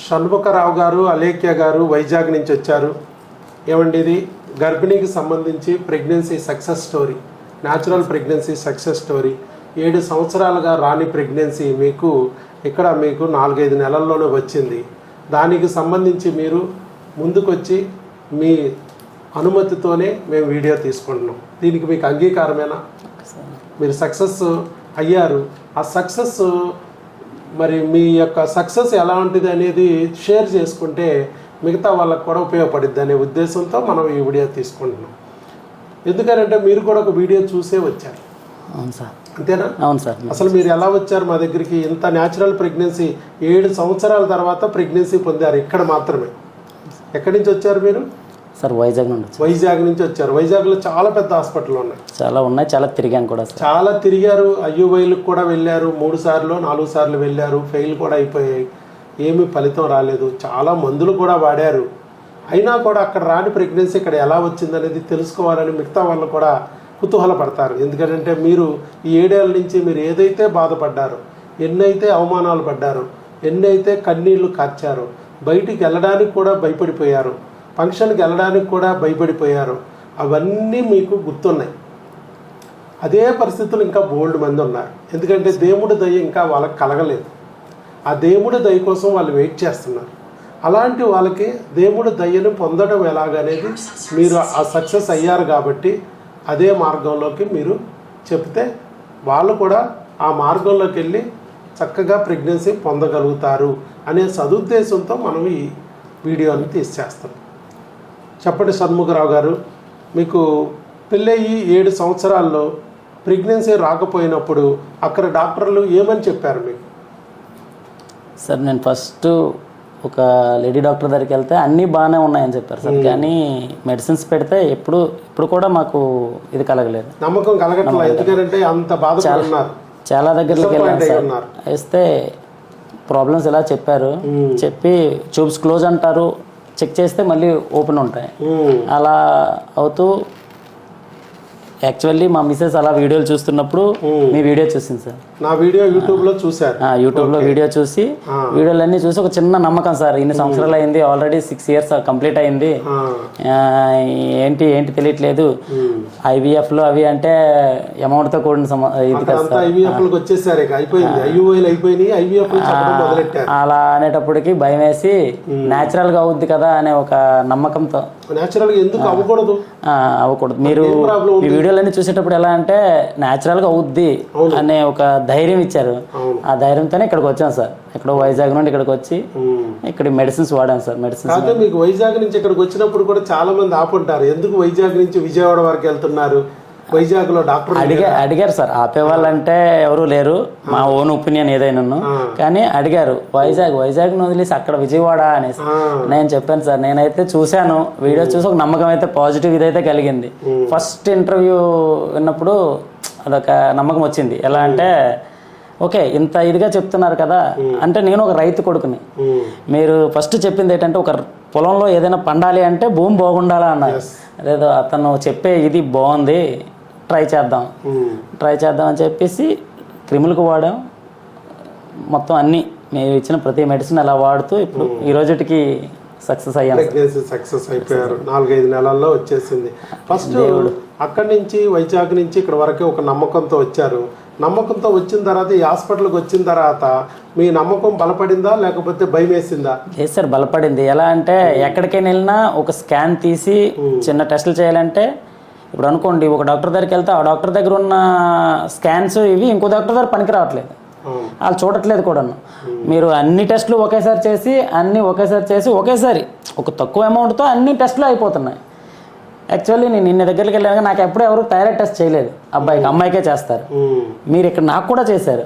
షణ్ముఖరావు గారు, అలేఖ్య గారు వైజాగ్ నుంచి వచ్చారు. ఏమండి, ఇది గర్భిణికి సంబంధించి pregnancy success story, natural pregnancy success story. 7 సంవత్సరాలుగా రాని ప్రెగ్నెన్సీ మీకు 4-5 నెలల్లోనే వచ్చింది. దానికి సంబంధించి మీరు ముందుకొచ్చి మీ అనుమతితోనే మేము వీడియో తీసుకుంటున్నాం. దీనికి మీకు అంగీకారమేనా? మీరు సక్సెస్ అయ్యారు. ఆ సక్సెస్ మరి మీ యొక్క సక్సెస్ ఎలా ఉంటుంది అనేది షేర్ చేసుకుంటే మిగతా వాళ్ళకు కూడా ఉపయోగపడుద్ది అనే ఉద్దేశంతో మనం ఈ వీడియో తీసుకుంటున్నాం. ఎందుకంటే మీరు కూడా ఒక వీడియో చూసే వచ్చారు. అవును సార్. అంతేనా? అవును సార్. అసలు మీరు ఎలా వచ్చారు మా దగ్గరికి? ఇంత న్యాచురల్ ప్రెగ్నెన్సీ 7 సంవత్సరాల తర్వాత ప్రెగ్నెన్సీ పొందారు ఇక్కడ మాత్రమే. ఎక్కడి నుంచి వచ్చారు మీరు? సార్ వైజాగ్ నుండి. వైజాగ్ నుంచి వచ్చారు. వైజాగ్లో చాలా పెద్ద హాస్పిటల్ ఉన్నాయి. చాలా ఉన్నాయి, చాలా తిరిగాను కూడా సార్. చాలా తిరిగారు. ఐయువైలకు కూడా వెళ్ళారు. 3 సార్లు 4 సార్లు వెళ్ళారు. ఫెయిల్ కూడా అయిపోయాయి. ఏమీ ఫలితం రాలేదు. చాలా మందులు కూడా వాడారు. అయినా కూడా అక్కడ రాని ప్రెగ్నెన్సీ ఇక్కడ ఎలా వచ్చిందనేది తెలుసుకోవాలని మిగతా వాళ్ళు కూడా కుతూహలపడతారు. ఎందుకంటే మీరు ఈ 7 ఏళ్ళ నుంచి మీరు ఏదైతే బాధపడ్డారో, ఎన్నైతే అవమానాలు పడ్డారో, ఎన్నైతే కన్నీళ్లు కార్చారో, బయటికి వెళ్ళడానికి కూడా భయపడిపోయారు, ఫంక్షన్కి వెళ్ళడానికి కూడా భయపడిపోయారు, అవన్నీ మీకు గుర్తున్నాయి. అదే పరిస్థితులు ఇంకా బోల్డ్ మంది ఉన్నారు. ఎందుకంటే దేవుడి దయ ఇంకా వాళ్ళకి కలగలేదు. ఆ దేవుడి దయ కోసం వాళ్ళు వెయిట్ చేస్తున్నారు. అలాంటి వాళ్ళకి దేవుడి దయను పొందడం ఎలాగనేది మీరు ఆ సక్సెస్ అయ్యారు కాబట్టి అదే మార్గంలోకి మీరు చెప్తే వాళ్ళు కూడా ఆ మార్గంలోకి వెళ్ళి చక్కగా ప్రెగ్నెన్సీ పొందగలుగుతారు అనే సదుద్దేశంతో మనం ఈ వీడియోని తీసేస్తాం. చెప్పండి షణ్ముఖరావు గారు, మీకు పెళ్ళయి 7 సంవత్సరాల్లో ప్రెగ్నెన్సీ రాకపోయినప్పుడు అక్కడ డాక్టర్లు ఏమని చెప్పారు మీకు? సార్ నేను ఫస్ట్ ఒక లేడీ డాక్టర్ దగ్గరికి వెళ్తే అన్నీ బాగానే ఉన్నాయని చెప్పారు సార్. కానీ మెడిసిన్స్ పెడితే ఇప్పుడు కూడా మాకు ఇది కలగలేదు, నమ్మకం కలగట్లేదు. ఎందుకంటే అంత బాధపడుతున్నారు. చాలా దగ్గరికి వెళ్ళాను సార్. వేస్తే ప్రాబ్లమ్స్ ఇలా చెప్పారు. చెప్పి ట్యూబ్స్ క్లోజ్ అంటారు, చెక్ చేస్తే మళ్ళీ ఓపెన్ ఉంటాయి. అలా అవుతూ యాక్చువల్లీ మా మిస్సెస్ అలా వీడియోలు చూస్తున్నప్పుడు మీ వీడియో చూసింది సార్. నా వీడియో యూట్యూబ్లో చూశారు. యూట్యూబ్లో వీడియో చూసి వీడియోలన్నీ చూసి ఒక చిన్న నమ్మకం సార్. ఇన్ని సంవత్సరాలు అయింది, ఆల్రెడీ 6 ఇయర్స్ కంప్లీట్ అయింది, ఏంటి తెలియట్లేదు. ఐవీఎఫ్లో అవి అంటే అమౌంట్తో కూడిన ఇది కదా సార్. అలా అనేటప్పటికి భయం వేసి న్యాచురల్గా అవుద్ది కదా అనే ఒక నమ్మకంతో అవ్వకూడదు. మీరు ఈ వీడియోలన్నీ చూసేటప్పుడు ఎలా అంటే న్యాచురల్గా అవుద్ది అనే ఒక ధైర్యం ఇచ్చారు. ఆ ధైర్యంతోనే ఇక్కడికి వచ్చాను సార్. ఇక్కడ వైజాగ్ నుండి ఇక్కడికి వచ్చి ఇక్కడ మెడిసిన్స్ వాడాను సార్. మెడిసిన్స్ మీకు వైజాగ్ నుంచి ఇక్కడికి వచ్చినప్పుడు కూడా చాలా మంది ఆపుంటారు, ఎందుకు వైజాగ్ నుంచి విజయవాడ వరకు వెళ్తున్నారు, వైజాగ్ లో డాక్టర్ అడిగారు సార్. ఆపేవాళ్ళంటే ఎవరు లేరు, మా ఓన్ ఒపీనియన్ ఏదైనా. కానీ అడిగారు వైజాగ్ వదిలేసి అక్కడ విజయవాడ అనేసి. నేను చెప్పాను సార్, నేనైతే చూశాను, వీడియో చూసి ఒక నమ్మకం అయితే పాజిటివ్ ఇదైతే కలిగింది. ఫస్ట్ ఇంటర్వ్యూ విన్నప్పుడు అదొక నమ్మకం వచ్చింది. ఎలా అంటే ఓకే ఇంత ఇదిగా చెప్తున్నారు కదా అంటే, నేను ఒక రైతు కొడుకుని. మీరు ఫస్ట్ చెప్పింది ఏంటంటే ఒక పొలంలో ఏదైనా పండాలి అంటే భూమి బాగుండాలా అన్నారు. అదేదో అతను చెప్పే ఇది బాగుంది, ట్రై చేద్దాం అని చెప్పేసి క్రిములకు వాడాం. మొత్తం అన్నీ మీరు ఇచ్చిన ప్రతి మెడిసిన్ అలా వాడుతూ ఇప్పుడు ఈ రోజుకి సక్సెస్ అయ్యాను. సక్సెస్ అయిపోయారు. 4-5 నెలల్లో వచ్చేసింది. ఫస్ట్ అక్కడి నుంచి వైజాగ్ నుంచి ఇక్కడ వరకు ఒక నమ్మకంతో వచ్చారు. నమ్మకంతో వచ్చిన తర్వాత ఈ హాస్పిటల్కి వచ్చిన తర్వాత మీ నమ్మకం బలపడిందా లేకపోతే భయం వేసిందా? లేదు సార్, బలపడింది. ఎలా అంటే ఎక్కడికైనా వెళ్ళినా ఒక స్కాన్ తీసి చిన్న టెస్టులు చేయాలంటే, ఇప్పుడు అనుకోండి ఒక డాక్టర్ దగ్గరికి వెళ్తే ఆ డాక్టర్ దగ్గర ఉన్న స్కాన్స్ ఇవి ఇంకో డాక్టర్ దగ్గర పనికి రావట్లేదు, వాళ్ళు చూడట్లేదు కూడా. మీరు అన్ని టెస్టులు ఒకేసారి చేసి ఒకేసారి ఒక తక్కువ అమౌంట్తో అన్ని టెస్టులు అయిపోతున్నాయి. యాక్చువల్లీ నేను నిన్న దగ్గరికి వెళ్ళాక నాకు ఎప్పుడు ఎవరు థైరాయిడ్ టెస్ట్ చేయలేదు. అమ్మాయికే చేస్తారు. మీరు ఇక్కడ నాకు కూడా చేశారు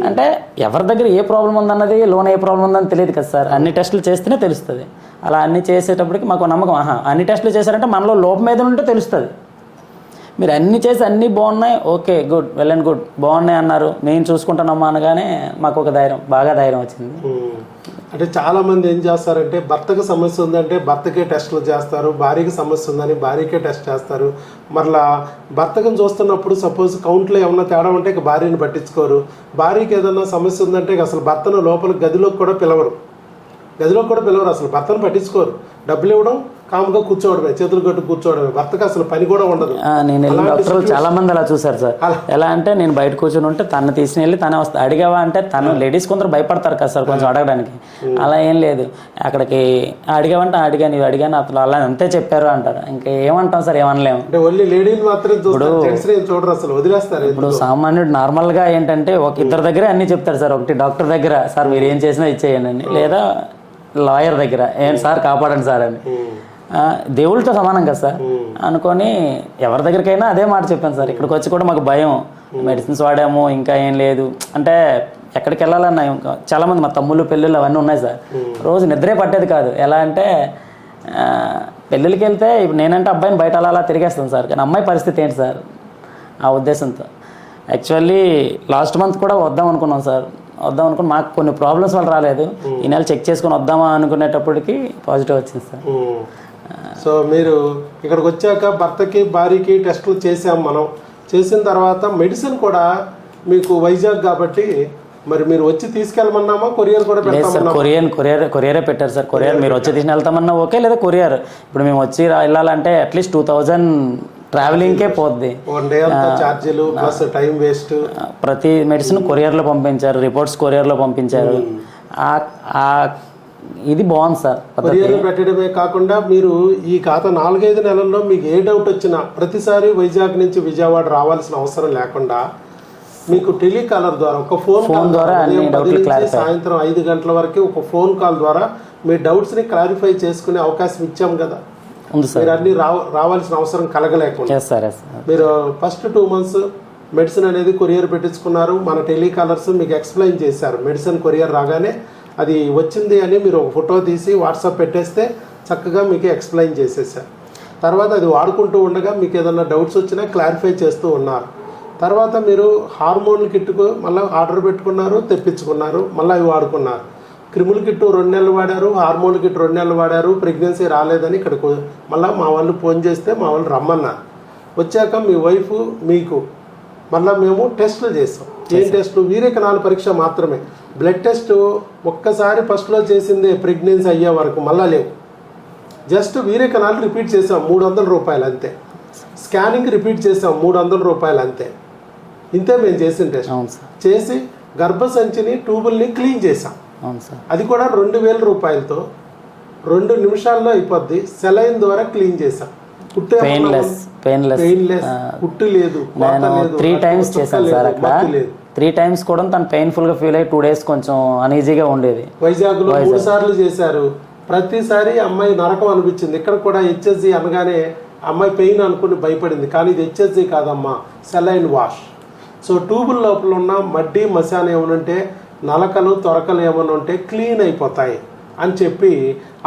అంటే ఎవరి దగ్గర ఏ ప్రాబ్లం ఉందన్నది, లోన్ ఏ ప్రాబ్లం ఉందని తెలియదు కదా సార్. అన్ని టెస్టులు చేస్తేనే తెలుస్తుంది. అలా అన్ని చేసేటప్పటికి మాకు నమ్మకం, అన్ని టెస్టులు చేశారంటే మనలో లోపం ఏదో ఉంటే తెలుస్తుంది. మీరు అన్ని చేసి అన్నీ బాగున్నాయి, okay good, well and good, బాగున్నాయి అన్నారు, నేను చూసుకుంటానమ్మా అనగానే మాకు ఒక బాగా ధైర్యం వచ్చింది. అంటే చాలామంది ఏం చేస్తారంటే భర్తకు సమస్య ఉందంటే భర్తకే టెస్టులు చేస్తారు, భార్యకి సమస్య ఉందని భార్యకే టెస్ట్ చేస్తారు. మరలా భర్తకు చూస్తున్నప్పుడు సపోజ్ కౌంట్లో ఏమన్నా తేడా ఉంటే ఇక భార్యని పట్టించుకోరు. భార్యకి ఏదన్నా సమస్య ఉందంటే అసలు భర్తను లోపల గదిలోకి కూడా పిలవరు. గదిలో కూడా పిలవరు, అసలు భర్తను పట్టించుకోరు. డబ్బులు ఇవ్వడం, కాముగా కూర్చోవడమే, చేతులు కట్టు కూర్చోవడమే, భర్తకు అసలు పని కూడా ఉండదు. నేను వెళ్ళిన డాక్టర్లు చాలా మంది అలా చూసారు సార్. ఎలా అంటే నేను బయట కూర్చొని ఉంటే తను తీసుకుని వెళ్ళి తనే వస్తా. అడిగావా అంటే తను లేడీస్ కొందరు భయపడతారు కదా సార్ కొంచెం అడగడానికి. అలా ఏం లేదు, అక్కడికి అడిగావంటే అడిగాను, ఇవి అడిగాను, అతను అలా అంతే చెప్పారు అంటారు. ఇంకా ఏమంటాం సార్, ఏమనలేము. అంటే ఓన్లీ లేడీని మాత్రం చూడరు, అసలు వదిలేస్తారు. ఇప్పుడు సామాన్యుడు నార్మల్గా ఏంటంటే ఒక ఇద్దరి దగ్గరే అన్ని చెప్తారు సార్. ఒకటి డాక్టర్ దగ్గర సార్ మీరు ఏం చేసినా ఇచ్చేయండి అని, లేదా లాయర్ దగ్గర ఏంటి సార్ కాపాడండి సార్ అని. దేవుళ్ళతో సమానం కదా సార్ అనుకొని ఎవరి దగ్గరికైనా అదే మాట చెప్పాను సార్. ఇక్కడికి వచ్చి కూడా మాకు భయం, మెడిసిన్స్ వాడాము ఇంకా ఏం లేదు అంటే ఎక్కడికి వెళ్ళాలన్నా ఇంకా చాలామంది మా తమ్ముళ్ళు పెళ్ళిళ్ళు అవన్నీ ఉన్నాయి సార్. రోజు నిద్రే పట్టేది కాదు. ఎలా అంటే పెళ్ళిళ్ళకి వెళ్తే ఇప్పుడు నేనంటే అబ్బాయిని బయట అలా తిరిగేస్తాను సార్, కానీ అమ్మాయి పరిస్థితి ఏంటి సార్ ఆ ఉద్దేశంతో. యాక్చువల్లీ లాస్ట్ మంత్ కూడా వద్దాం అనుకున్నాం సార్. వద్దాం అనుకుని మాకు కొన్ని ప్రాబ్లమ్స్ వల్ల రాలేదు. ఈ నెల చెక్ చేసుకుని వద్దామా అనుకునేటప్పటికి పాజిటివ్ వచ్చింది సార్. సో మీరు ఇక్కడికి వచ్చాక భర్తకి భార్యకి టెస్టులు చేసాం మనం. చేసిన తర్వాత మెడిసిన్ కూడా మీకు వైజాగ్ కాబట్టి మరి మీరు వచ్చి తీసుకెళ్ళమన్నామా, కొరియర్ కూడా పెడతామన్నా? కొరియరే పెట్టారు సార్. కొరియర్ మీరు వచ్చి తీసుకుని వెళ్తామన్నా ఓకే, లేదా కొరియర్. ఇప్పుడు మేము వచ్చి వెళ్ళాలంటే అట్లీస్ట్ 2000 ట్రావెలింగ్కే పోద్ది. ఛార్జీలు ప్లస్ టైం వేస్ట్. ప్రతి మెడిసిన్ కొరియర్లో పంపించారు, రిపోర్ట్స్ కొరియర్లో పంపించారు. ఇది బాగుంది సార్. కొరియర్లు పెట్టడమే కాకుండా మీరు ఈ గత 4-5 నెలల్లో మీకు ఏ డౌట్ వచ్చినా ప్రతిసారి వైజాగ్ నుంచి విజయవాడ రావాల్సిన అవసరం లేకుండా మీకు టెలికాలర్ ద్వారా ఒక ఫోన్ ద్వారా సాయంత్రం 5 గంటల వరకు ఒక ఫోన్ కాల్ ద్వారా మీ డౌట్స్ని క్లారిఫై చేసుకునే అవకాశం ఇచ్చాం కదా. మీరు అన్ని రావాల్సిన అవసరం కలగలేకుండా మీరు ఫస్ట్ 2 months మెడిసిన్ అనేది కొరియర్ పెట్టించుకున్నారు. మన టెలికాలర్స్ మీకు ఎక్స్ప్లెయిన్ చేశారు. మెడిసిన్ కొరియర్ రాగానే అది వచ్చింది అని మీరు ఒక ఫోటో తీసి వాట్సాప్ పెట్టేస్తే చక్కగా మీకు ఎక్స్ప్లెయిన్ చేసేసారు. తర్వాత అది వాడుకుంటూ ఉండగా మీకు ఏదైనా డౌట్స్ వచ్చినా క్లారిఫై చేస్తూ ఉన్నారు. తర్వాత మీరు హార్మోన్ కిట్కు మళ్ళీ ఆర్డర్ పెట్టుకున్నారు, తెప్పించుకున్నారు, మళ్ళీ అవి వాడుకున్నారు. క్రిముల కిట్టు 2 నెలలు వాడారు, హార్మోన్ కిట్ 2 నెలలు వాడారు. ప్రెగ్నెన్సీ రాలేదని ఇక్కడికి మళ్ళీ మా వాళ్ళు ఫోన్ చేస్తే మా వాళ్ళు రమ్మన్నారు. వచ్చాక మీ వైఫ్ మీకు మళ్ళీ మేము టెస్టులు చేస్తాం. ఏం టెస్టులు? వీర్యకణాల పరీక్ష మాత్రమే. బ్లడ్ టెస్ట్ ఒక్కసారి ఫస్ట్లో చేసిందే ప్రెగ్నెన్సీ అయ్యే వరకు మళ్ళీ లేవు. జస్ట్ వీర్యకణాలు రిపీట్ చేసాం, 300 రూపాయలు అంతే. స్కానింగ్ రిపీట్ చేసాం, 300 రూపాయలు అంతే. ఇంతే మేము చేసిన టెస్ట్. చేసి గర్భసంచిని ట్యూబుల్ని క్లీన్ చేసాం. అది కూడా 2000 రూపాయలతో 2 నిమిషాల్లో అయిపోద్ది. సెలైన్ ద్వారా క్లీన్ చేసాం. పెయిన్లెస్ పుట్టు లేదు. 3 times చేశాను సార్. అక్కడ 3 times కూడా తను పెయిన్ఫుల్గా ఫీల్ అయ్యి 2 days కొంచెం అనీజీగా ఉండేది. వైజాగ్లో 3 సార్లు చేశారు. ప్రతిసారి అమ్మాయి నరకం అనిపించింది. ఇక్కడ కూడా హెచ్ఎస్జి అనగానే అమ్మాయి పెయిన్ అనుకుని భయపడింది. కానీ ఇది హెచ్ఎస్జి కాదమ్మా, సెలైన్ వాష్. సో ట్యూబుల్ లోపల ఉన్న మడ్డి మశాన్ ఏమనంటే నలకలు తొరకలు ఏమన్నా ఉంటే క్లీన్ అయిపోతాయి అని చెప్పి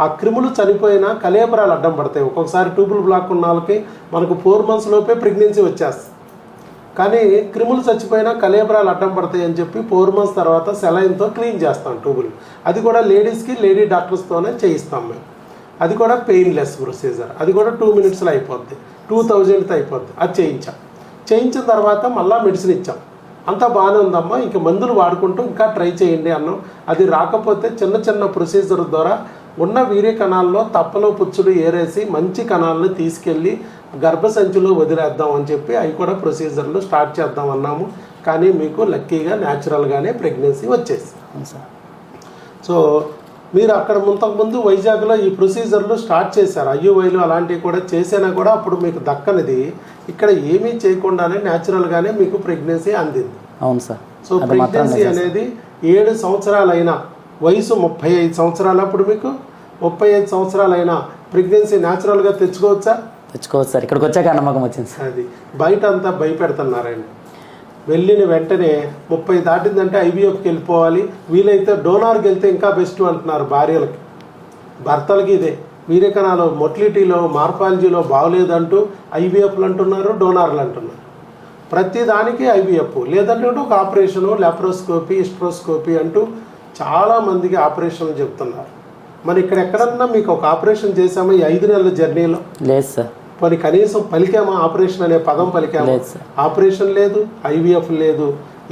ఆ క్రిములు చనిపోయినా కలేబరాలు అడ్డం పడతాయి. ఒక్కొక్కసారి ట్యూబుల్ బ్లాక్ ఉన్న వాళ్ళకి మనకు 4 months లోపే ప్రెగ్నెన్సీ వచ్చేస్తుంది. కానీ క్రిములు చచ్చిపోయినా కలేబరాలు అడ్డం పడతాయి అని చెప్పి 4 months తర్వాత సెలైన్తో క్లీన్ చేస్తాం ట్యూబుల్. అది కూడా లేడీస్కి లేడీ డాక్టర్స్తోనే చేయిస్తాం మేము. అది కూడా పెయిన్లెస్ ప్రొసీజర్. అది కూడా 2 minutesలో అయిపోద్ది. 2000తో అయిపోద్ది. అది చేయించిన తర్వాత మళ్ళీ మెడిసిన్ ఇచ్చాం. అంతా బాగానే ఉందమ్మా, ఇంక మందులు వాడుకుంటూ ఇంకా ట్రై చేయండి అన్నాం. అది రాకపోతే చిన్న ప్రొసీజర్ ద్వారా ఉన్న వీర్య కణాల్లో తప్పలో పుచ్చులు ఏరేసి మంచి కణాలను తీసుకెళ్ళి గర్భసంచిలో వదిలేద్దాం అని చెప్పి అవి కూడా ప్రొసీజర్లు స్టార్ట్ చేద్దాం అన్నాము. కానీ మీకు లక్కీగా న్యాచురల్గానే ప్రెగ్నెన్సీ వచ్చేసి. సో మీరు అక్కడ ముందు వైజాగ్లో ఈ ప్రొసీజర్లు స్టార్ట్ చేశారు. ఐయుఐలు అలాంటివి కూడా చేసినా కూడా అప్పుడు మీకు దక్కనిది ఇక్కడ ఏమీ చేయకుండానే న్యాచురల్గానే మీకు ప్రెగ్నెన్సీ అందింది. అవును సార్. సో ప్రెగ్నెన్సీ అనేది 7 సంవత్సరాలైనా, వయసు 35 సంవత్సరాలు, అప్పుడు మీకు 35 సంవత్సరాలైనా ప్రెగ్నెన్సీ న్యాచురల్గా తెచ్చుకోవచ్చు సార్. ఇక్కడికి వచ్చాక నమ్మకం వచ్చింది సార్. అది బయట అంతా భయపెడుతున్నారండి. వెళ్ళిన వెంటనే 30 దాటిందంటే ఐవీఎఫ్కి వెళ్ళిపోవాలి, వీలైతే డోనార్కి వెళ్తే ఇంకా బెస్ట్ అంటున్నారు భార్యలకి. భర్తలకి ఇదే వీర్యకణాలు మొటిలిటీలో మార్ఫాలజీలో బాగోలేదంటూ ఐవీఎఫ్లు అంటున్నారు, డోనార్లు అంటున్నారు. ప్రతి దానికి ఐవీఎఫ్ లేదంటే ఒక ఆపరేషను, లాప్రోస్కోపీ, హిస్ట్రోస్కోపీ అంటూ చాలామందికి ఆపరేషన్లు చెప్తున్నారు. మరి ఇక్కడ ఎక్కడన్నా మీకు ఒక ఆపరేషన్ చేసామా ఈ 5 నెలల జర్నీలో? లేదు సార్. మరి కనీసం పలికామా? ఆపరేషన్ అనే పదం పలికామా? ఆపరేషన్ లేదు, ఐవీఎఫ్ లేదు,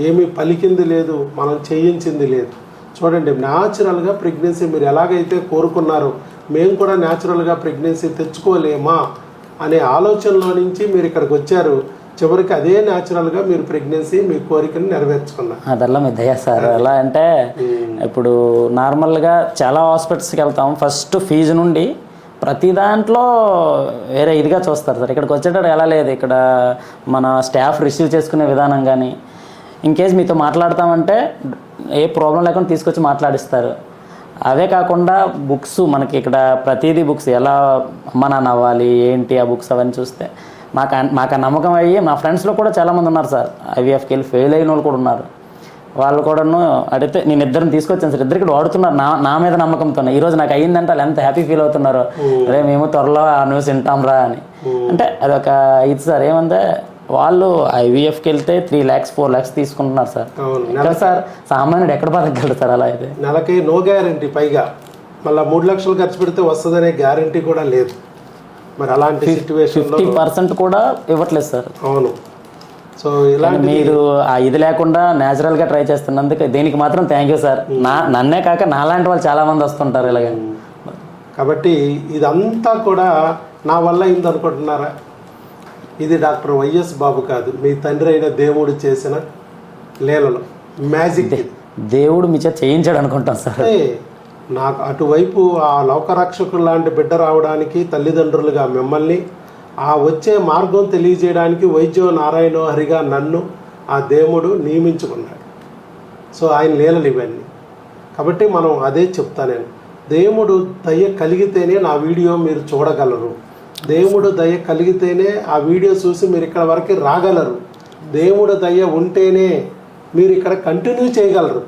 ఏమీ పలికింది లేదు, మనం చేయించింది లేదు. చూడండి, న్యాచురల్గా ప్రెగ్నెన్సీ మీరు ఎలాగైతే కోరుకున్నారో మేము కూడా న్యాచురల్గా ప్రెగ్నెన్సీ తెచ్చుకోలేమా అనే ఆలోచనలో నుంచి మీరు ఇక్కడికి వచ్చారు. చివరికి అదే న్యాచురల్గా మీరు ప్రెగ్నెన్సీ మీ కోరికను నెరవేర్చుకున్నారు. అదల్లా మీ దయ సార్. ఎలా అంటే ఇప్పుడు నార్మల్గా చాలా హాస్పిటల్స్కి వెళ్తాం, ఫస్ట్ ఫీజు నుండి ప్రతి దాంట్లో వేరే ఇదిగా చూస్తారు సార్. ఇక్కడికి వచ్చేటప్పుడు ఎలా లేదు, ఇక్కడ మన స్టాఫ్ రిసీవ్ చేసుకునే విధానం కానీ, ఇన్కేస్ మీతో మాట్లాడతామంటే ఏ ప్రాబ్లం లేకుండా తీసుకొచ్చి మాట్లాడిస్తారు. అవే కాకుండా బుక్స్ మనకి ఇక్కడ ప్రతిదీ బుక్స్ ఎలా అమ్మ నాన్న అవ్వాలి ఏంటి ఆ బుక్స్ అవన్నీ చూస్తే మాకు నమ్మకం అయ్యి మా ఫ్రెండ్స్లో కూడా చాలామంది ఉన్నారు సార్. ఐవీఎఫ్కి వెళ్ళి ఫెయిల్ అయిన వాళ్ళు కూడా ఉన్నారు. వాళ్ళు కూడాను అడిగితే నేను ఇద్దరిని తీసుకొచ్చాను సార్. ఇద్దరు ఇక్కడ వాడుతున్నారు నా మీద నమ్మకంతో. ఈరోజు నాకు అయ్యిందంటే వాళ్ళు ఎంత హ్యాపీ ఫీల్ అవుతున్నారో, అరే మేము త్వరలో ఆ న్యూస్ వింటాం రా అని. అంటే అదొక ఇది సార్. ఏమంటే వాళ్ళు ఐవీఎఫ్కి వెళ్తే 3 lakhs 4 lakhs తీసుకుంటున్నారు సార్. ఎక్కడ సార్ సామాన్యుడు ఎక్కడ బతకగలరు సార్ అలా అయితే? నెలకి నో గ్యారంటీ, పైగా మళ్ళీ 3 లక్షలు ఖర్చు పెడితే వస్తుందనే గ్యారంటీ కూడా లేదు. మరి అలాంటి సిచ్యువేషన్లో 50% కూడా ఇవ్వట్లేదు సార్. అవును. సో ఇలాంటి మీరు ఆ ఇది లేకుండా న్యాచురల్గా ట్రై చేస్తున్నందుకు దీనికి మాత్రం థ్యాంక్ యూ సార్. నన్నే కాక నాలాంటి వాళ్ళు చాలామంది వస్తుంటారు ఇలాగ. కాబట్టి ఇదంతా కూడా నా వల్ల అయింది అనుకుంటున్నారా? ఇది డాక్టర్ వైఎస్ బాబు కాదు, మీ తండ్రి అయిన దేవుడు చేసిన లీలలో మ్యాజిక్. దేవుడు మీ చేత చేయించాడు అనుకుంటాం సార్. నాకు అటువైపు ఆ లోకరక్షకులు లాంటి బిడ్డ రావడానికి తల్లిదండ్రులుగా మిమ్మల్ని, ఆ వచ్చే మార్గం తెలియజేయడానికి వైద్యో నారాయణో హరిగా నన్ను ఆ దేవుడు నియమించుకున్నాడు. సో ఆయన లీలలు ఇవన్నీ. కాబట్టి మనం అదే చెప్తా నేను, దేవుడు దయ కలిగితేనే నా వీడియో మీరు చూడగలరు. దేవుడు దయ కలిగితేనే ఆ వీడియో చూసి మీరు ఇక్కడ వరకు రాగలరు. దేవుడు దయ ఉంటేనే మీరు ఇక్కడ కంటిన్యూ చేయగలరు.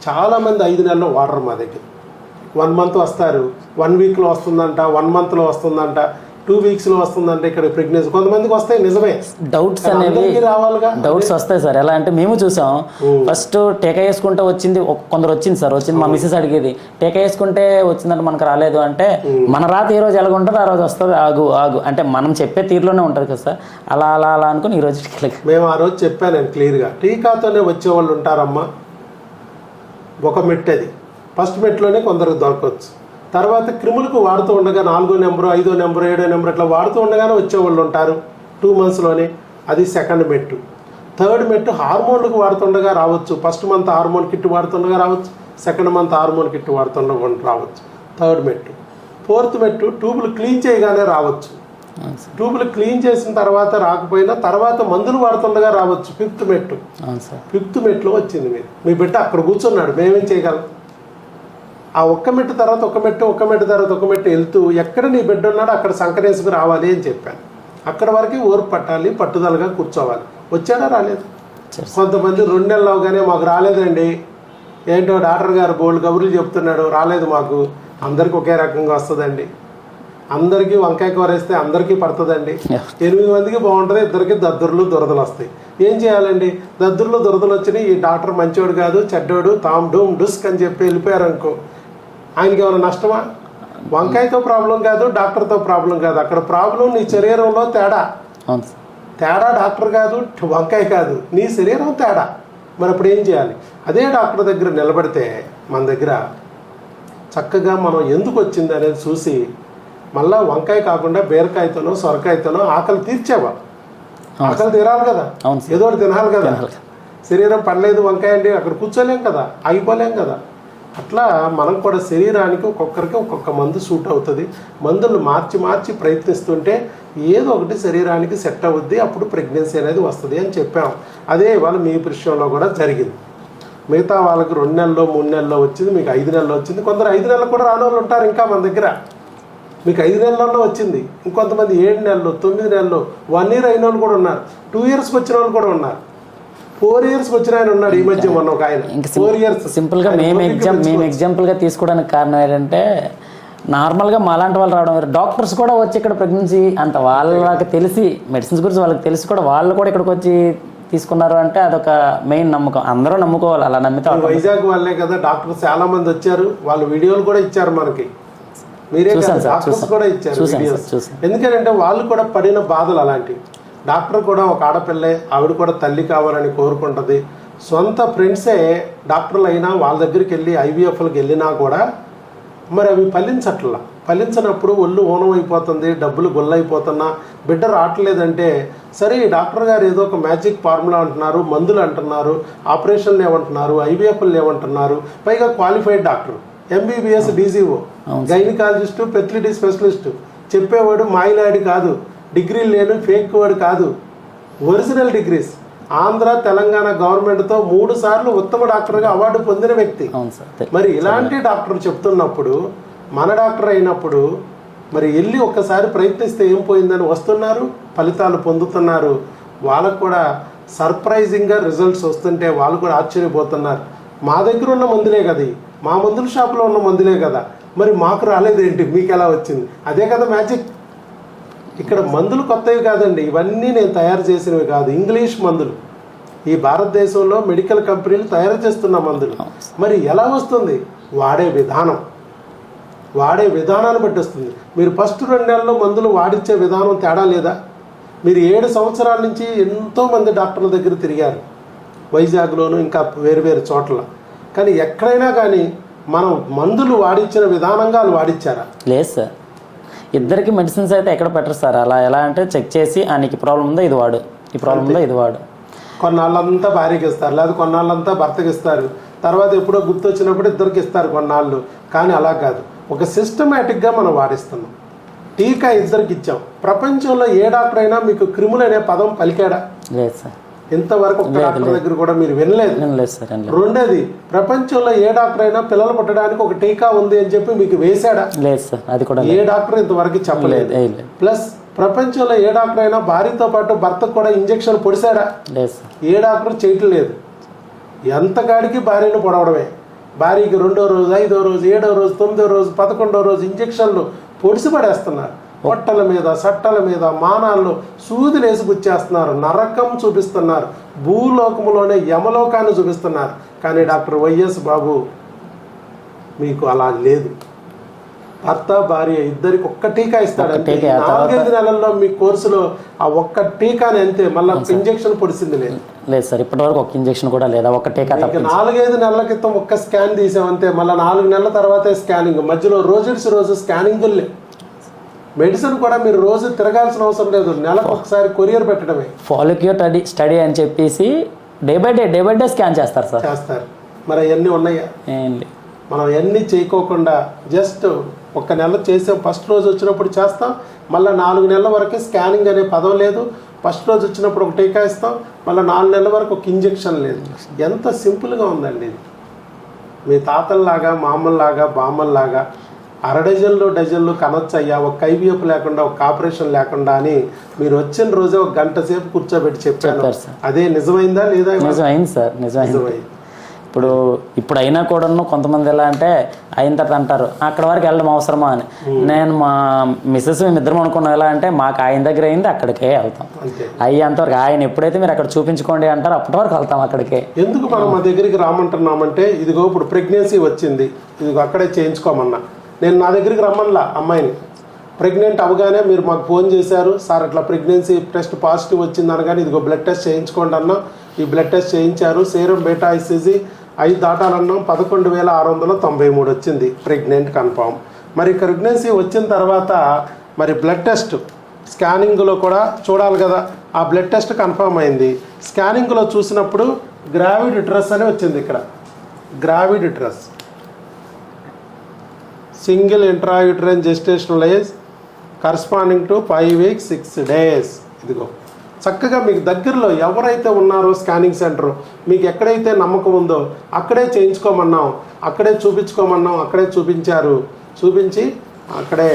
చాలామంది 5 నెలల్లో వాడరు మా దగ్గర. 1 month వస్తారు, 1 weekలో వస్తుందంట, 1 monthలో వస్తుందంట, 2 weeksలో వస్తుందంట. ఇక్కడ ప్రెగ్నెన్సీ కొంతమందికి వస్తాయి, నిజమే. డౌట్స్ అనేవి రావాలిగా, డౌట్స్ వస్తాయి సార్. ఎలా అంటే మేము చూసాం, ఫస్ట్ టీకా వేసుకుంటే వచ్చింది, కొందరు వచ్చింది సార్. వచ్చింది మా మిస్సెస్ అడిగేది, టీకా వేసుకుంటే వచ్చిందంటే మనకు రాలేదు అంటే, మన రాత ఏ రోజు ఎలాగ ఉంటుందో ఆ రోజు వస్తుంది, ఆగు ఆగు అంటే మనం చెప్పే తీరులోనే ఉంటుంది కదా సార్. అలా అలా అలా అనుకుని ఈ రోజు మేము ఆ రోజు చెప్పాను నేను క్లియర్గా, టీకాతోనే వచ్చేవాళ్ళు ఉంటారమ్మా. ఒక మెట్టు అది, ఫస్ట్ మెట్లోనే కొందరికి దొరకవచ్చు. తర్వాత క్రిములకు వాడుతూ ఉండగా 4వ నెంబరు 5వ నెంబరు 7వ నెంబరు ఇట్లా వాడుతూ ఉండగానే వచ్చేవాళ్ళు ఉంటారు 2 monthsలోనే. అది సెకండ్ మెట్టు. థర్డ్ మెట్టు హార్మోన్లకు వాడుతుండగా రావచ్చు. ఫస్ట్ మంత్ హార్మోన్ కిట్ వాడుతుండగా రావచ్చు, సెకండ్ మంత్ హార్మోన్ కిట్ వాడుతుండగా రావచ్చు. థర్డ్ మెట్టు. ఫోర్త్ మెట్టు ట్యూబులు క్లీన్ చేయగానే రావచ్చు. ట్యూబులు క్లీన్ చేసిన తర్వాత రాకపోయినా తర్వాత మందులు వాడుతుండగా రావచ్చు. 5th మెట్టు. 5th మెట్లో వచ్చింది మీ బిడ్డ అక్కడ కూర్చున్నాడు, మేమేం చేయగలం? ఆ ఒక్క మెట్టు తర్వాత ఒక మెట్టు, ఒక్క మెట్టు తర్వాత ఒక మెట్టు వెళ్తూ ఎక్కడ నీ బిడ్డ ఉన్నాడో అక్కడ సంకరేసుకు రావాలి అని చెప్పాను. అక్కడ వరకు ఓర్పు పట్టాలి, పట్టుదలగా కూర్చోవాలి. వచ్చాడా? రాలేదు. కొంతమంది 2 నెలలు అవగానే మాకు రాలేదండి, ఏంటో డాక్టర్ గారు బోల్డ్ కబుర్లు చెప్తున్నాడు, రాలేదు మాకు. అందరికీ ఒకే రకంగా వస్తుందండి. అందరికీ వంకాయ కూర వేస్తే అందరికీ పడుతుందండి. 8 మందికి బాగుంటుంది, 2కి దద్దుర్లు దురదలు వస్తాయి. ఏం చేయాలండి? దద్దుర్లు దురదలు వచ్చినాయి, ఈ డాక్టర్ మంచోడు కాదు, చెడ్డోడు, తామ్ డూమ్ డుస్క్ అని చెప్పి వెళ్ళిపోయారు అనుకో, ఆయనకి ఏమైనా నష్టమా? వంకాయతో ప్రాబ్లం కాదు, డాక్టర్తో ప్రాబ్లం కాదు. అక్కడ ప్రాబ్లం నీ శరీరంలో తేడా. తేడా డాక్టర్ కాదు, వంకాయ కాదు, నీ శరీరం తేడా. మరి అప్పుడు ఏం చేయాలి? అదే డాక్టర్ దగ్గర నిలబడితే మన దగ్గర చక్కగా మనం ఎందుకు వచ్చింది అనేది చూసి మళ్ళీ వంకాయ కాకుండా బీరకాయతోనో సొరకాయతోనో ఆకలి తీర్చేవా? ఆకలి తీరాలి కదా, ఏదో ఒకటి తినాలి కదా. శరీరం పడలేదు వంకాయ అంటే అక్కడ కూర్చోలేం కదా, ఆగిపోలేం కదా. అట్లా మనం కూడా శరీరానికి ఒక్కొక్కరికి ఒక్కొక్క మందు సూట్ అవుతుంది. మందులు మార్చి మార్చి ప్రయత్నిస్తుంటే ఏదో ఒకటి శరీరానికి సెట్ అవుద్ది, అప్పుడు ప్రెగ్నెన్సీ అనేది వస్తుంది అని చెప్పాం. అదే ఇవాళ మీ విషయంలో కూడా జరిగింది. మిగతా వాళ్ళకి 2 నెలల్లో 3 నెలల్లో వచ్చింది, మీకు 5 నెలల్లో వచ్చింది. కొందరు 5 నెలలు కూడా రాని వాళ్ళు ఉంటారు ఇంకా మన దగ్గర. మీకు 5 నెలల్లో వచ్చింది, ఇంకొంతమంది 7 నెలలు 9 నెలలు 1 year అయిన వాళ్ళు కూడా ఉన్నారు, 2 yearsకి వచ్చిన వాళ్ళు కూడా ఉన్నారు, 4 yearsకి వచ్చిన ఆయన ఉన్నాడు ఈ మధ్య మొన్న ఒక ఆయన 4 years. సింపుల్గా మేము ఎగ్జాంపుల్గా తీసుకోవడానికి కారణం ఏంటంటే, నార్మల్గా మాలాంటి వాళ్ళు రావడం, డాక్టర్స్ కూడా వచ్చి ఇక్కడ ప్రెగ్నెన్సీ అంత వాళ్ళకి తెలిసి, మెడిసిన్స్ గురించి వాళ్ళకి తెలిసి కూడా వాళ్ళు కూడా ఇక్కడికి వచ్చి తీసుకున్నారు అంటే అదొక మెయిన్ నమ్మకం. అందరూ నమ్ముకోవాలి, అలా నమ్మితే. వైజాగ్ వాళ్ళే కదా డాక్టర్స్ చాలా మంది వచ్చారు, వాళ్ళు వీడియోలు కూడా ఇచ్చారు మనకి. మీరే డాక్టర్స్ కూడా ఇచ్చారు వీడియోస్. ఎందుకంటే వాళ్ళు కూడా పడిన బాధలు అలాంటివి. డాక్టర్ కూడా ఒక ఆడపిల్లే, ఆవిడ కూడా తల్లి కావాలని కోరుకుంటుంది. సొంత ఫ్రెండ్సే డాక్టర్లు అయినా వాళ్ళ దగ్గరికి వెళ్ళి ఐవీఎఫ్లకు వెళ్ళినా కూడా మరి అవి ఫలించినప్పుడు ఒళ్ళు ఓనం అయిపోతుంది, డబ్బులు గొల్లైపోతున్నా, బిడ్డ రావట్లేదంటే సరే డాక్టర్ గారు ఏదో ఒక మ్యాజిక్ ఫార్ములా అంటున్నారు, మందులు అంటున్నారు, ఆపరేషన్లు ఏమంటున్నారు, ఐవీఎఫ్లు ఏమంటున్నారు, పైగా qualified doctor, MBBS DGO, gynaecologist, fertility specialist, చెప్పేవాడు మాయిలాడి కాదు, డిగ్రీలు లేని ఫేక్ వాడు కాదు, ఒరిజినల్ డిగ్రీస్. ఆంధ్ర తెలంగాణ గవర్నమెంట్తో 3 సార్లు ఉత్తమ డాక్టర్గా అవార్డు పొందిన వ్యక్తి. మరి ఇలాంటి డాక్టర్ చెప్తున్నప్పుడు మన డాక్టర్ అయినప్పుడు మరి వెళ్ళి ఒక్కసారి ప్రయత్నిస్తే ఏం పోయిందని వస్తున్నారు, ఫలితాలు పొందుతున్నారు. వాళ్ళకు కూడా సర్ప్రైజింగ్గా రిజల్ట్స్ వస్తుంటే వాళ్ళు కూడా ఆశ్చర్యపోతున్నారు. మా దగ్గర ఉన్న మందులే కదా, మా మందుల షాప్లో ఉన్న మందులే కదా, మరి మాకు రాలేదేంటి, మీకు ఎలా వచ్చింది? అదే కదా మ్యాజిక్. ఇక్కడ మందులు కొత్తవి కాదండి, ఇవన్నీ నేను తయారు చేసినవి కాదు, ఇంగ్లీష్ మందులు. ఈ భారతదేశంలో మెడికల్ కంపెనీలు తయారు చేస్తున్న మందులు. మరి ఎలా వస్తుంది? వాడే విధానాన్ని బట్టి వస్తుంది. మీరు ఫస్ట్ 2 నెలల్లో మందులు వాడిచ్చే విధానం తేడా లేదా? మీరు 7 సంవత్సరాల నుంచి ఎంతోమంది డాక్టర్ల దగ్గర తిరిగారు, వైజాగ్లోను ఇంకా వేరు చోట్ల. కానీ ఎక్కడైనా కానీ మనం మందులు వాడిచ్చిన విధానంగా వాళ్ళు వాడిచ్చారా? లేదు సార్. ఇద్దరికి మెడిసిన్స్ అయితే ఎక్కడ పెట్టరు సార్. అలా ఎలా అంటే చెక్ చేసి నీకు ప్రాబ్లం ఉందో ఇది వాడు, ఈ ప్రాబ్లం ఉందో ఇది వాడు. కొన్నాళ్ళంతా భార్యకి ఇస్తారు, లేదా కొన్నాళ్ళంతా భర్తకి ఇస్తారు, తర్వాత ఎప్పుడో గుర్తొచ్చినప్పుడు ఇద్దరికి ఇస్తారు కొన్నాళ్ళు. కానీ అలా కాదు, ఒక సిస్టమేటిక్గా మనం వాడిస్తున్నాం. టీకా ఇద్దరికి ఇచ్చాం. ప్రపంచంలో ఏ డాక్టర్ అయినా మీకు క్రిములు అనే పదం పలికాడా? లేదు సార్. ఇంతవరకు ఒక డాక్టర్ దగ్గర కూడా మీరు వినలేదు. రెండోది, ప్రపంచంలో ఏ డాక్టర్ అయినా పిల్లలు పుట్టడానికి ఒక టీకా ఉంది అని చెప్పి మీకు వేశాడా? లేదు సార్. అది కూడా ఏ డాక్టర్ ఇంతవరకు చెప్పలేదు. ప్లస్ ప్రపంచంలో ఏ డాక్టర్ అయినా భార్యతో పాటు భర్తకు కూడా ఇంజెక్షన్ పొడిచాడా? లేదు సార్. ఏ డాక్టర్ చేయట్లేదు. ఎంతకాడికి భార్యను పొడవడమే. భార్యకి 2వ రోజు, 5వ రోజు, 7వ రోజు, 9వ రోజు, 11వ రోజు ఇంజెక్షన్లు పొడిసి పడేస్తున్నారు. పొట్టల మీద, సట్టల మీద, మానాల్లో సూదిలేసి గుచ్చేస్తున్నారు, నరకం చూపిస్తున్నారు, భూలోకములోనే యమలోకాన్ని చూపిస్తున్నారు. కానీ డాక్టర్ వైఎస్ బాబు మీకు అలా లేదు. భర్త భార్య ఇద్దరికి ఒక్క టీకా ఇస్తాడంటే 4-5 నెలల్లో మీ కోర్సులో ఆ ఒక్క టీకాని అంతే, మళ్ళీ ఇంజెక్షన్ పొడిసింది లేదు. లేదు సార్, ఇప్పటివరకు ఒక ఇంజెక్షన్ కూడా లేదా, ఒక టీకా. 4-5 నెలల క్రితం ఒక్క స్కాన్ తీసామంతే, మళ్ళీ 4 నెలల తర్వాతే స్కానింగ్. మధ్యలో రోజు స్కానింగులే. మెడిసిన్ కూడా మీరు రోజు తిరగాల్సిన అవసరం లేదు, నెలకు ఒకసారి కొరియర్ పెట్టడమే. ఫాలోక్యూర్ స్టడీ అని చెప్పేసి డే బై డే స్కాన్ చేస్తారు సార్. చేస్తారు. మరి అవన్నీ ఉన్నాయా? మనం అవన్నీ చేయకోకుండా జస్ట్ 1 నెల చేసాం, ఫస్ట్ రోజు వచ్చినప్పుడు చేస్తాం, మళ్ళీ 4 నెలల వరకు స్కానింగ్ అనే పదం లేదు. ఫస్ట్ రోజు వచ్చినప్పుడు ఒక టీకా ఇస్తాం, మళ్ళీ 4 నెలల వరకు ఒక ఇంజెక్షన్ లేదు. ఎంత సింపుల్గా ఉందండి ఇది. మీ తాతల్లాగా, మామల్లాగా, బామ్మల్లాగా 1/2 డజన్లు కనొచ్చయ్యా ఒక ఐవీఎఫ్ లేకుండా, ఒక ఆపరేషన్ లేకుండా అని మీరు వచ్చిన రోజే 1 గంట సేపు కూర్చోబెట్టి చెప్పారు. అదే నిజమైందా లేదా? నిజమైంది సార్, నిజమైంది. ఇప్పుడు అయినా కూడా కొంతమంది ఎలా అంటే అయిన తర్వాత అంటారు అక్కడ వరకు వెళ్ళడం అవసరమా అని. నేను మా మిస్సెస్ మేమిద్దరం అనుకున్నాం ఎలా అంటే మాకు ఆయన దగ్గర అయింది అక్కడికే వెళ్తాం, అయ్యేంతవరకు ఆయన ఎప్పుడైతే మీరు అక్కడ చూపించుకోండి అంటారు అప్పటి వరకు వెళ్తాం అక్కడికే. ఎందుకు మనం మా దగ్గరికి రామంటున్నామంటే ఇదిగో ఇప్పుడు ప్రెగ్నెన్సీ వచ్చింది, ఇదిగో అక్కడే చేయించుకోమన్నా. నేను నా దగ్గరికి రమ్మన్లా అమ్మాయిని. ప్రెగ్నెంట్ అవగానే మీరు మాకు ఫోన్ చేశారు, సార్ అట్లా ప్రెగ్నెన్సీ టెస్ట్ పాజిటివ్ వచ్చింది అనగానే ఇదిగో బ్లడ్ టెస్ట్ చేయించుకోండి అన్నా. ఈ బ్లడ్ టెస్ట్ చేయించారు, సేరం బీటా ఐసీజీ 5 దాటాలన్నాం, 11,693 వచ్చింది, ప్రెగ్నెంట్ కన్ఫామ్. మరి ప్రెగ్నెన్సీ వచ్చిన తర్వాత మరి బ్లడ్ టెస్ట్ స్కానింగ్లో కూడా చూడాలి కదా, ఆ బ్లడ్ టెస్ట్ కన్ఫామ్ అయింది. స్కానింగ్లో చూసినప్పుడు గ్రావిడ్ యుటరస్ అని వచ్చింది. ఇక్కడ gravid uterus, single intrauterine gestational age corresponding to 5 weeks 6 days. ఇదిగో చక్కగా మీకు దగ్గరలో ఎవరైతే ఉన్నారో స్కానింగ్ సెంటర్, మీకు ఎక్కడైతే నమ్మకం ఉందో అక్కడే చేయించుకోమన్నాం, అక్కడే చూపించుకోమన్నాం, అక్కడే చూపించారు. చూపించి అక్కడే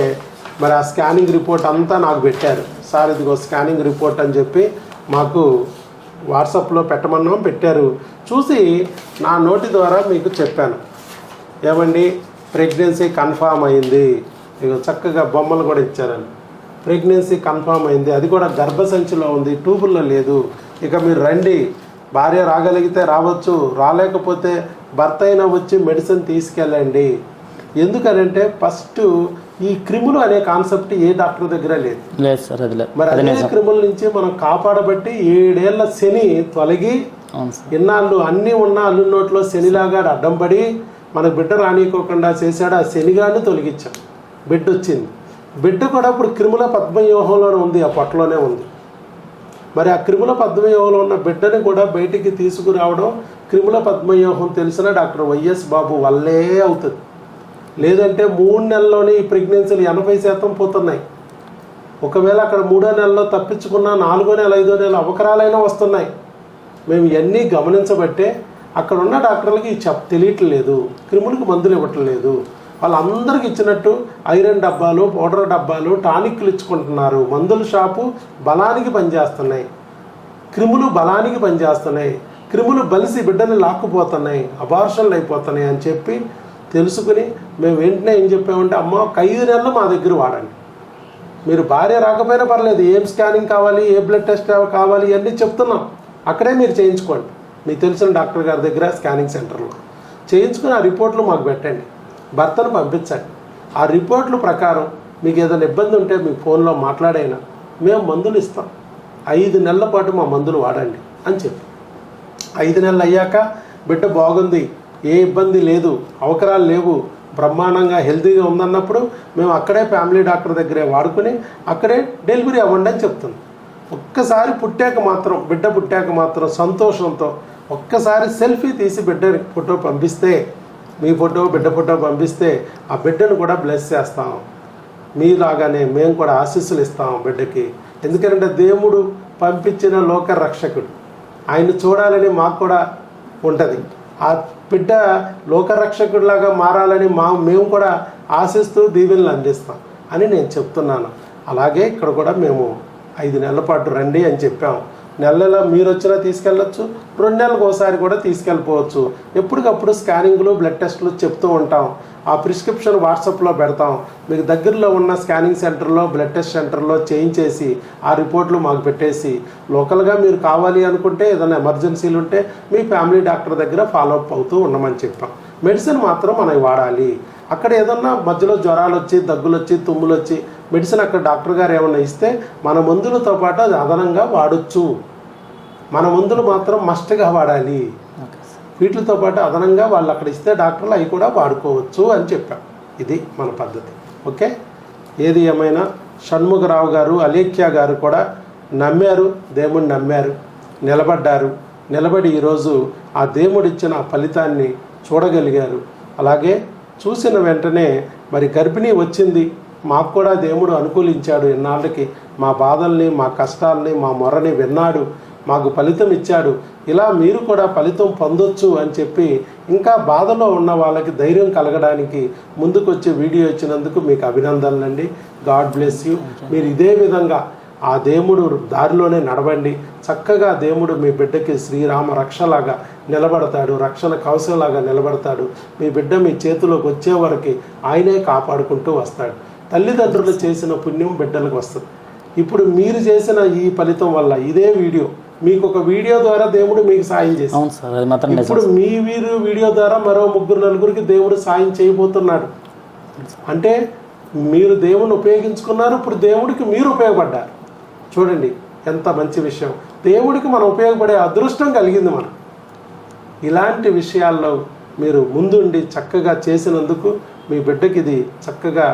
మరి ఆ స్కానింగ్ రిపోర్ట్ అంతా నాకు పెట్టారు. సార్ ఇదిగో స్కానింగ్ రిపోర్ట్ అని చెప్పి మాకు వాట్సాప్లో పెట్టమన్నాం, పెట్టారు. చూసి నా నోటి ద్వారా మీకు చెప్పాను, ఏమండి ప్రెగ్నెన్సీ కన్ఫామ్ అయింది. ఇక చక్కగా బొమ్మలు కూడా ఇచ్చారని. ప్రెగ్నెన్సీ కన్ఫామ్ అయింది, అది కూడా గర్భసంచిలో ఉంది, ట్యూబుల్లో లేదు. ఇక మీరు రండి, భార్య రాగలిగితే రావచ్చు, రాలేకపోతే భర్త అయినా వచ్చి మెడిసిన్ తీసుకెళ్ళండి. ఎందుకనంటే ఫస్ట్ ఈ క్రిములు అనే కాన్సెప్ట్ ఏ డాక్టర్ దగ్గర లేదు. లేదు సార్, అది లేదు. మరి అదే క్రిముల నుంచి మనం కాపాడబట్టి 7 ఏళ్ల శని తొలగి అవును సార్. ఇన్నాళ్ళు అన్నీ ఉన్న అల్లు నోట్లో శనిలాగా అడ్డం పడి మన బిడ్డ రానికోకుండా చేశాడు. ఆ శనిగాడిని తొలగించాం, బిడ్డ వచ్చింది. బిడ్డ కూడా ఇప్పుడు క్రిముల పద్మవ్యూహంలోనే ఉంది, ఆ పొట్టలోనే ఉంది. మరి ఆ క్రిముల పద్మవ్యూహంలో ఉన్న బిడ్డని కూడా బయటికి తీసుకురావడం క్రిముల పద్మవ్యూహం తెలిసిన డాక్టర్ వైఎస్ బాబు వల్లే అవుతుంది. లేదంటే 3 నెలల్లోనే ఈ ప్రెగ్నెన్సీలు 80% పోతున్నాయి. ఒకవేళ అక్కడ 3వ నెలలో తప్పించుకున్న 4వ నెల 5వ నెల అవకరాలైనా వస్తున్నాయి. మేము ఇవన్నీ గమనించబట్టే అక్కడ ఉన్న డాక్టర్లకి తెలియట్లేదు, క్రిములకు మందులు ఇవ్వట్లేదు. వాళ్ళందరికీ ఇచ్చినట్టు ఐరన్ డబ్బాలు, పౌడర్ డబ్బాలు, టానిక్లు ఇచ్చుకుంటున్నారు. మందుల షాపు బలానికి పనిచేస్తున్నాయి, క్రిములు బలానికి పనిచేస్తున్నాయి. క్రిములు బలిసి బిడ్డని లాక్కుపోతున్నాయి, అబార్షన్లు అయిపోతున్నాయి అని చెప్పి తెలుసుకుని మేము వెంటనే ఏం చెప్పామంటే, అమ్మ ఒక 5 నెలలు మా దగ్గర వాడండి. మీరు భార్య రాకపోయినా పర్లేదు, ఏం స్కానింగ్ కావాలి, ఏ బ్లడ్ టెస్ట్ కావాలి ఇవన్నీ చెప్తున్నాం. అక్కడే మీరు చేయించుకోండి, మీకు తెలిసిన డాక్టర్ గారి దగ్గర స్కానింగ్ సెంటర్లో చేయించుకుని ఆ రిపోర్ట్లు మాకు పెట్టండి, భర్తను పంపించండి. ఆ రిపోర్ట్ల ప్రకారం మీకు ఏదైనా ఇబ్బంది ఉంటే మీ ఫోన్లో మాట్లాడైనా మేము మందులు ఇస్తాం. 5 నెలల పాటు మా మందులు వాడండి అని చెప్పి 5 నెలలు అయ్యాక బిడ్డ బాగుంది, ఏ ఇబ్బంది లేదు, అవకరాలు లేవు, బ్రహ్మాండంగా హెల్తీగా ఉందన్నప్పుడు మేము అక్కడే ఫ్యామిలీ డాక్టర్ దగ్గరే వాడుకుని అక్కడే డెలివరీ అవ్వండి అని చెప్తున్నాం. ఒక్కసారి బిడ్డ పుట్టాక మాత్రం సంతోషంతో ఒక్కసారి సెల్ఫీ తీసి బిడ్డ ఫోటో పంపిస్తే, మీ ఫోటో బిడ్డ ఫోటో పంపిస్తే ఆ బిడ్డను కూడా బ్లెస్ చేస్తాం. మీలాగానే మేము కూడా ఆశీస్సులు ఇస్తాం బిడ్డకి. ఎందుకంటే దేవుడు పంపించిన లోక రక్షకుడు, ఆయన చూడాలని మాకు కూడా ఉంటుంది. ఆ బిడ్డ లోకరక్షకుడిలాగా మారాలని మేము కూడా ఆశిస్తూ దీవెనలు అందిస్తాం అని నేను చెప్తున్నాను. అలాగే ఇక్కడ కూడా మేము 5 నెలల పాటు రండి అని చెప్పాము. నెలలో మీరు వచ్చినా తీసుకెళ్ళచ్చు, 2 నెలలకు ఒకసారి కూడా తీసుకెళ్ళిపోవచ్చు. ఎప్పటికప్పుడు స్కానింగ్లు, బ్లడ్ టెస్టులు చెప్తూ ఉంటాం. ఆ ప్రిస్క్రిప్షన్ వాట్సాప్లో పెడతాం. మీకు దగ్గరలో ఉన్న స్కానింగ్ సెంటర్లో, బ్లడ్ టెస్ట్ సెంటర్లో చేయించేసి ఆ రిపోర్ట్లు మాకు పెట్టేసి, లోకల్గా మీరు కావాలి అనుకుంటే ఏదైనా ఎమర్జెన్సీలు ఉంటే మీ ఫ్యామిలీ డాక్టర్ దగ్గర ఫాలోఅప్ అవుతూ ఉండమని చెప్పాం. మెడిసిన్ మాత్రం మనకి వాడాలి. అక్కడ ఏదన్నా మధ్యలో జ్వరాలు వచ్చి, దగ్గులు వచ్చి, తుమ్ములు వచ్చి మెడిసిన్ అక్కడ డాక్టర్ గారు ఏమైనా ఇస్తే మన మందులతో పాటు అది అదనంగా వాడచ్చు. మన మందులు మాత్రం మస్ట్గా వాడాలి. వీటితో పాటు అదనంగా వాళ్ళు అక్కడ ఇస్తే డాక్టర్లు అవి కూడా వాడుకోవచ్చు అని చెప్పాం. ఇది మన పద్ధతి. ఓకే, ఏది ఏమైనా షణ్ముఖరావు గారు, అలేఖ్య గారు కూడా నమ్మారు, దేవుడిని నమ్మారు, నిలబడి ఈరోజు ఆ దేవుడిచ్చిన ఆ ఫలితాన్ని చూడగలిగారు. అలాగే చూసిన వెంటనే మరి గర్భిణీ వచ్చింది, మాకు కూడా దేవుడు అనుకూలించాడు. ఇన్నాళ్ళకి మా బాధల్ని, మా కష్టాలని, మా మొరని విన్నాడు, మాకు ఫలితం ఇచ్చాడు. ఇలా మీరు కూడా ఫలితం పొందొచ్చు అని చెప్పి ఇంకా బాధలో ఉన్న వాళ్ళకి ధైర్యం కలగడానికి ముందుకొచ్చి వీడియో ఇచ్చినందుకు మీకు అభినందనలండి. God bless you. మీరు ఇదే విధంగా ఆ దేవుడు దారిలోనే నడవండి. చక్కగా దేవుడు మీ బిడ్డకి శ్రీరామ రక్షలాగా నిలబడతాడు, రక్షణ కవచంలాగా నిలబడతాడు. మీ బిడ్డ మీ చేతిలోకి వచ్చే వరకు ఆయనే కాపాడుకుంటూ వస్తాడు. తల్లిదండ్రులు చేసిన పుణ్యం బిడ్డలకు వస్తుంది. ఇప్పుడు మీరు చేసిన ఈ ఫలితం వల్ల ఇదే వీడియో మీకు ఒక వీడియో ద్వారా దేవుడు మీకు సాయం చేస్తాడు. ఇప్పుడు మీ వీడియో ద్వారా మరో 3-4 దేవుడు సాయం చేయబోతున్నాడు. అంటే మీరు దేవుని ఉపయోగించుకున్నారు, ఇప్పుడు దేవుడికి మీరు ఉపయోగపడ్డారు. చూడండి ఎంత మంచి విషయం. దేవుడికి మనం ఉపయోగపడే అదృష్టం కలిగింది మనం. ఇలాంటి విషయాల్లో మీరు ముందుండి చక్కగా చేసినందుకు మీ బిడ్డకి ఇది చక్కగా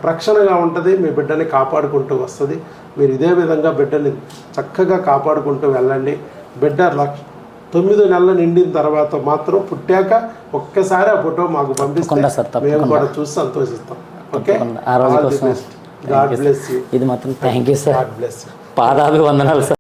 రక్షణగా ఉంటుంది. మీ బిడ్డని కాపాడుకుంటూ వస్తుంది. మీరు ఇదే విధంగా బిడ్డని చక్కగా కాపాడుకుంటూ వెళ్ళండి. బిడ్డ 9 నెలలు నిండిన తర్వాత మాత్రం పుట్టాక ఒక్కసారి ఆ ఫోటో మాకు పంపిస్తే మేము కూడా చూసి సంతోషిస్తాం. Okay, God bless you. ఇది మాత్రం thank you sir. God bless you. పాదాభివందనాలు సార్.